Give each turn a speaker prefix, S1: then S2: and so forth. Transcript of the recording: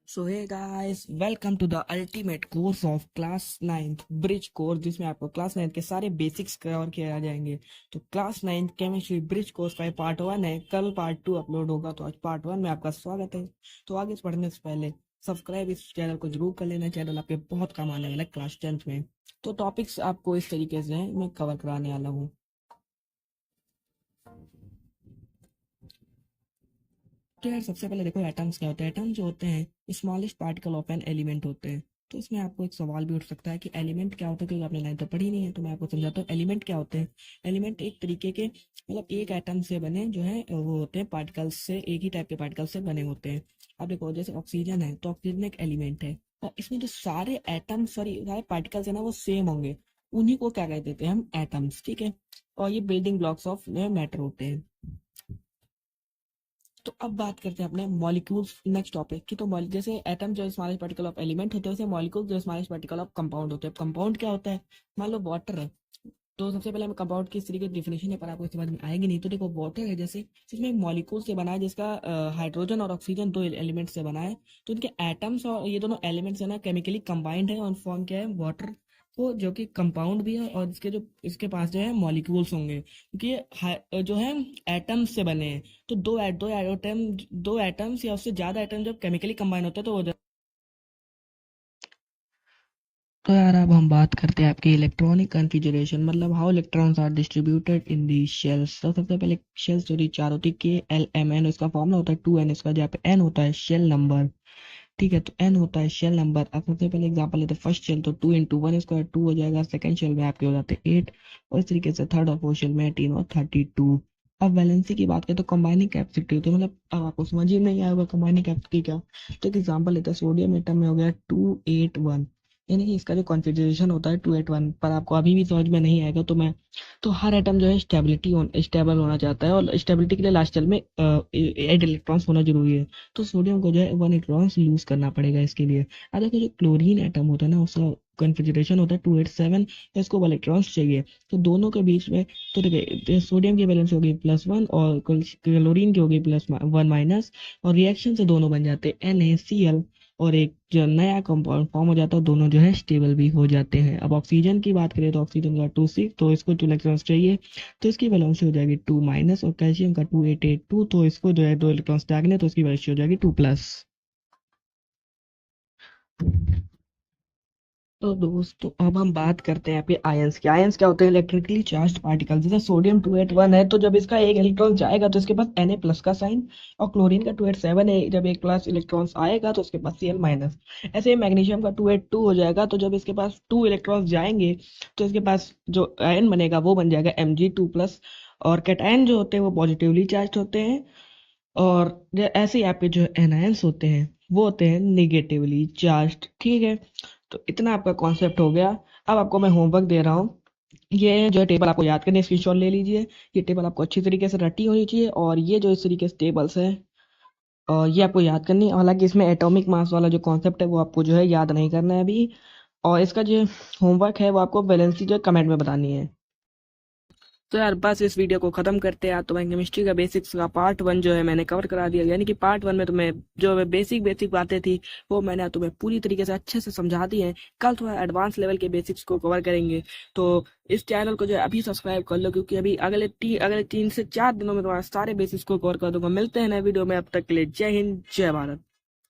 S1: So hey guys, welcome to the ultimate course of class 9th bridge course, जिसमें आपको class 9th के सारे basics cover किए आ जाएंगे। तो class 9th chemistry bridge course का ये पार्ट 1 है, कल पार्ट 2 अपलोड होगा। तो आज पार्ट 1 में आपका स्वागत है। तो आगे बढ़ने से पहले सब्सक्राइब इस चैनल को जरूर कर लेना। चैनल आपके बहुत काम आने वाला है क्लास 10th में। तो टॉपिक्स आपको इस तरीके से हैं, मैं कवर कराने वाला हूँ। तो यार सबसे पहले देखो, एटम्स क्या होते हैं। एटम जो होते हैं smallest particle of an element होते हैं। तो इसमें आपको एक सवाल भी उठ सकता है कि एलिमेंट क्या होता है, क्योंकि आपने लाइन तो पढ़ी नहीं है। तो मैं आपको समझाता हूँ एलिमेंट क्या होते हैं। एलिमेंट एक तरीके के मतलब एक एटम से बने जो है वो होते हैं पार्टिकल्स से, एक ही टाइप के पार्टिकल से बने होते हैं। अब देखो, जैसे ऑक्सीजन है तो ऑक्सीजन एक एलिमेंट है, और इसमें जो सारे एटम सॉरी सारे पार्टिकल्स है ना वो सेम होंगे। उन्हीं को क्या कहते हैं हम, एटम्स। ठीक है। और ये बिल्डिंग ब्लॉक्स ऑफ मैटर होते हैं। तो अब बात करते हैं अपने मॉलिक्यूल्स नेक्स्ट टॉपिक की। तो जैसे एटम जो स्मॉलेस्ट पार्टिकल ऑफ एलिमेंट होते हैं, वैसे मॉलिक्यूल जो स्मॉलेस्ट पार्टिकल ऑफ कंपाउंड होते हैं। कंपाउंड क्या होता है, मान लो वाटर है। तो सबसे पहले हमें कंपाउंड की इस तरीके की डिफिनेशन है, पर आपको समझ में आएगी नहीं। तो देखो, वाटर है जैसे, जिसमें मॉलिक्यूल से बना है, जिसका हाइड्रोजन और ऑक्सीजन दो एलिमेंट से बना है। तो इनके एटम्स और ये दोनों एलिमेंट्स है ना केमिकली कंबाइंड है और फॉर्म क्या है, वाटर को, जो कि कंपाउंड भी है। और इसके पास जो है मॉलिक्यूल्स होंगे, क्योंकि ये जो है एटम्स से बने हैं। तो दो एटम्स या उससे ज्यादा एटम जब केमिकली कंबाइन होते हैं तो वो। तो यार अब हम बात करते हैं आपके इलेक्ट्रॉनिक कॉन्फ़िगरेशन, मतलब how electrons are distributed in the shells. तो सबसे पहले शेल्स जो चार होती है, के एल एम एन, उसका फॉर्मूला होता है 2n, इसका जहाँ पे n होता है शेल नंबर। ठीक है, तो n होता है शेल नंबर। अब सबसे पहले एग्जांपल लेते हैं फर्स्ट शेल, तो 2 × 1 स्क्वायर 2 हो जाएगा। सेकंड शेल में आपके हो जाते हैं 8, और इस तरीके से थर्ड और फोर्थ शेल में 18 और 32। अब वैलेंसी की बात करें तो कंबाइनिंग कैपेसिटी, तो मतलब अब आपको समझ ही नहीं आएगा कंबाइनिंग कैपेसिटी क्या। तो एक एग्जांपल लेते हैं, सोडियम एटम में हो गया 281, यानी कि इसका जो कॉन्फ़िगरेशन होता है 281। पर आपको अभी भी समझ में नहीं आएगा। तो हर एटम जो है स्टेबल होना चाहता है, और स्टेबिलिटी के लिए लास्ट शेल में 8 इलेक्ट्रॉन्स होना जरूरी है। तो सोडियम को जो है 1 इलेक्ट्रॉन्स लूज करना पड़ेगा इसके लिए। अब देखो, जो क्लोरीन एटम होता है ना, उसका कॉन्फ़िगरेशन होता है 287, इसको 1 इलेक्ट्रॉन्स चाहिए। तो दोनों के बीच में, तो देखिए सोडियम की वैलेंस होगी +1 और क्लोरीन की होगी +1 माइनस, और रिएक्शन से दोनों बन जाते हैं NaCl, और एक जो नया कंपाउंड फॉर्म हो जाता है। दोनों जो है स्टेबल भी हो जाते हैं। अब ऑक्सीजन की बात करें तो ऑक्सीजन का 2 6, तो इसको 2 इलेक्ट्रॉन्स चाहिए, तो इसकी वैलेंसी हो जाएगी 2 माइनस। और कैल्शियम का 2882, तो इसको जो है 2 इलेक्ट्रॉन्स त्यागने, तो इसकी वैल्यू हो जाएगी 2 प्लस। तो दोस्तों अब हम बात करते हैं आपके आयंस की। आयंस क्या होते हैं, इलेक्ट्रिकली चार्ज पार्टिकल। जैसे सोडियम 281 है, तो जब इसका एक इलेक्ट्रॉन जाएगा तो इसके पास Na प्लस का साइन। और क्लोरीन का 287 है, जब एक प्लस इलेक्ट्रॉन आएगा तो इसके पास Cl माइनस। ऐसे ही मैग्नीशियम का 282 हो जाएगा, तो जब इसके पास 2 इलेक्ट्रॉन जाएंगे तो इसके पास जो आयन बनेगा वो बन जाएगा Mg2 प्लस। और कैटायन जो होते हैं वो पॉजिटिवली चार्ज होते हैं, और ऐसे ही आपके जो एनायंस होते हैं वो होते हैं निगेटिवली चार्ज्ड। ठीक है, तो इतना आपका कॉन्सेप्ट हो गया। अब आपको मैं होमवर्क दे रहा हूँ। ये जो टेबल आपको याद करनी है, स्क्रीनशॉट ले लीजिए। ये टेबल आपको अच्छी तरीके से रटी होनी चाहिए, और ये जो इस तरीके से टेबल्स है, और ये आपको याद करनी है। हालांकि इसमें एटॉमिक मास वाला जो कॉन्सेप्ट है वो आपको जो है याद नहीं करना है अभी। और इसका जो होमवर्क है वो आपको वैलेंसी जो कमेंट में बतानी है। तो यार बस इस वीडियो को खत्म करते हैं। तो मैं केमिस्ट्री का बेसिक्स का पार्ट 1 जो है मैंने कवर करा दिया, यानी कि पार्ट 1 में तुम्हें जो बेसिक बेसिक बातें थी वो मैंने तुम्हें पूरी तरीके से अच्छे से समझा दी है। कल थोड़ा एडवांस लेवल के बेसिक्स को कवर करेंगे। तो इस चैनल को जो है अभी सब्सक्राइब कर लो, क्योंकि अभी अगले 3 से 4 दिनों में तुम्हारे सारे बेसिक्स को कवर कर दूंगा। मिलते हैं नए वीडियो में, अब तक के लिए जय हिंद जय भारत।